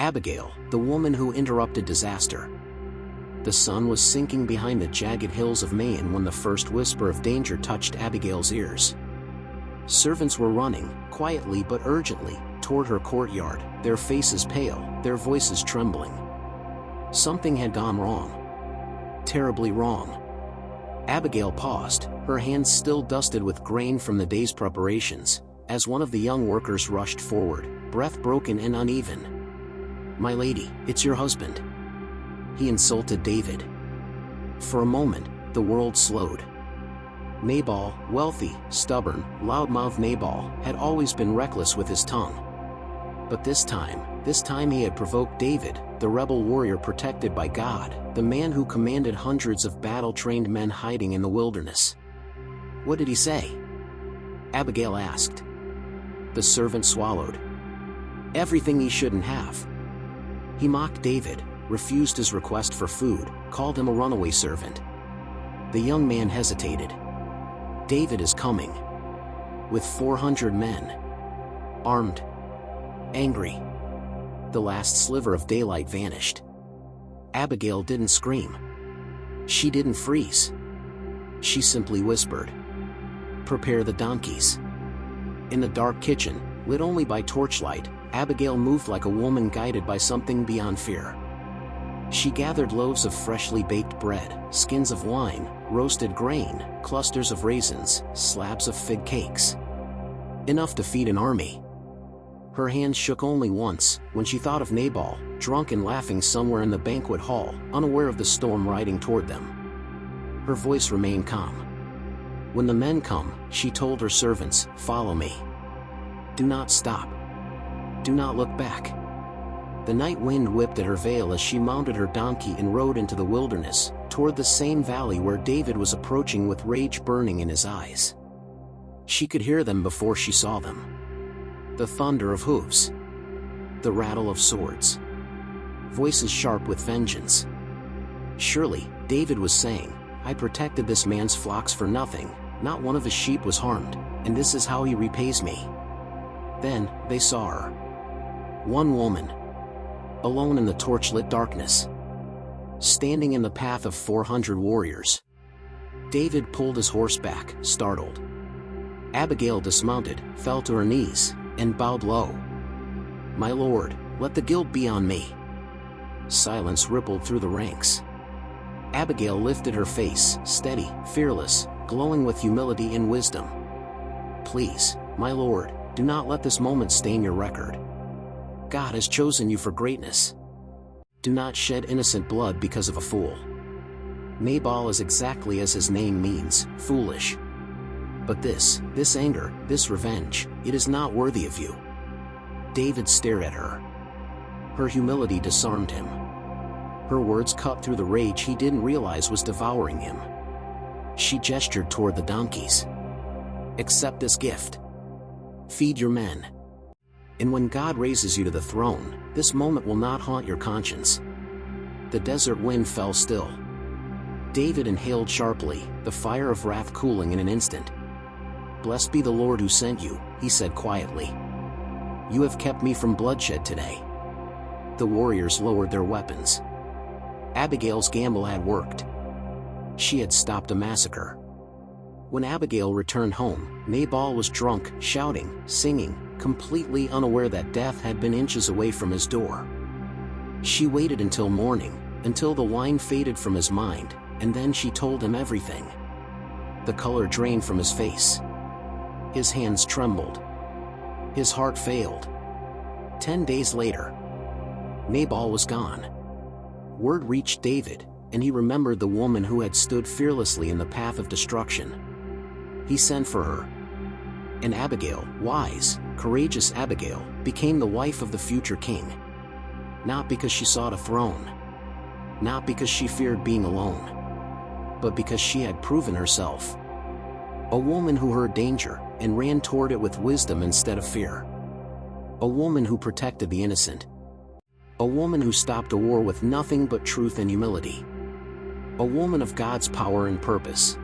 Abigail, the woman who interrupted disaster. The sun was sinking behind the jagged hills of Maine when the first whisper of danger touched Abigail's ears. Servants were running, quietly but urgently, toward her courtyard, their faces pale, their voices trembling. Something had gone wrong. Terribly wrong. Abigail paused, her hands still dusted with grain from the day's preparations, as one of the young workers rushed forward, breath broken and uneven. "My lady, it's your husband. He insulted David." For a moment, the world slowed. Nabal, wealthy, stubborn, loudmouth Nabal, had always been reckless with his tongue. But this time he had provoked David, the rebel warrior protected by God, the man who commanded hundreds of battle-trained men hiding in the wilderness. "What did he say?" Abigail asked. The servant swallowed. "Everything he shouldn't have. He mocked David, refused his request for food, called him a runaway servant." The young man hesitated. "David is coming. With 400 men. Armed. Angry." The last sliver of daylight vanished. Abigail didn't scream. She didn't freeze. She simply whispered, "Prepare the donkeys." In the dark kitchen, lit only by torchlight, Abigail moved like a woman guided by something beyond fear. She gathered loaves of freshly baked bread, skins of wine, roasted grain, clusters of raisins, slabs of fig cakes. Enough to feed an army. Her hands shook only once, when she thought of Nabal, drunk and laughing somewhere in the banquet hall, unaware of the storm riding toward them. Her voice remained calm. "When the men come," she told her servants, "follow me. Do not stop. Do not look back." The night wind whipped at her veil as she mounted her donkey and rode into the wilderness, toward the same valley where David was approaching with rage burning in his eyes. She could hear them before she saw them. The thunder of hooves. The rattle of swords. Voices sharp with vengeance. Surely, David was saying, "I protected this man's flocks for nothing, not one of his sheep was harmed, and this is how he repays me." Then, they saw her. One woman. Alone in the torchlit darkness. Standing in the path of 400 warriors. David pulled his horse back, startled. Abigail dismounted, fell to her knees, and bowed low. "My lord, let the guilt be on me." Silence rippled through the ranks. Abigail lifted her face, steady, fearless, glowing with humility and wisdom. "Please, my lord, do not let this moment stain your record. God has chosen you for greatness. Do not shed innocent blood because of a fool. Nabal is exactly as his name means, foolish. But this anger, this revenge, it is not worthy of you." David stared at her. Her humility disarmed him. Her words cut through the rage he didn't realize was devouring him. She gestured toward the donkeys. "Accept this gift. Feed your men. And when God raises you to the throne, this moment will not haunt your conscience." The desert wind fell still. David inhaled sharply, the fire of wrath cooling in an instant. "Blessed be the Lord who sent you," he said quietly. "You have kept me from bloodshed today." The warriors lowered their weapons. Abigail's gamble had worked. She had stopped a massacre. When Abigail returned home, Nabal was drunk, shouting, singing, completely unaware that death had been inches away from his door. She waited until morning, until the wine faded from his mind, and then she told him everything. The color drained from his face. His hands trembled. His heart failed. 10 days later, Nabal was gone. Word reached David, and he remembered the woman who had stood fearlessly in the path of destruction. He sent for her. And Abigail, wise, courageous Abigail, became the wife of the future king. Not because she sought a throne. Not because she feared being alone. But because she had proven herself. A woman who heard danger, and ran toward it with wisdom instead of fear. A woman who protected the innocent. A woman who stopped a war with nothing but truth and humility. A woman of God's power and purpose.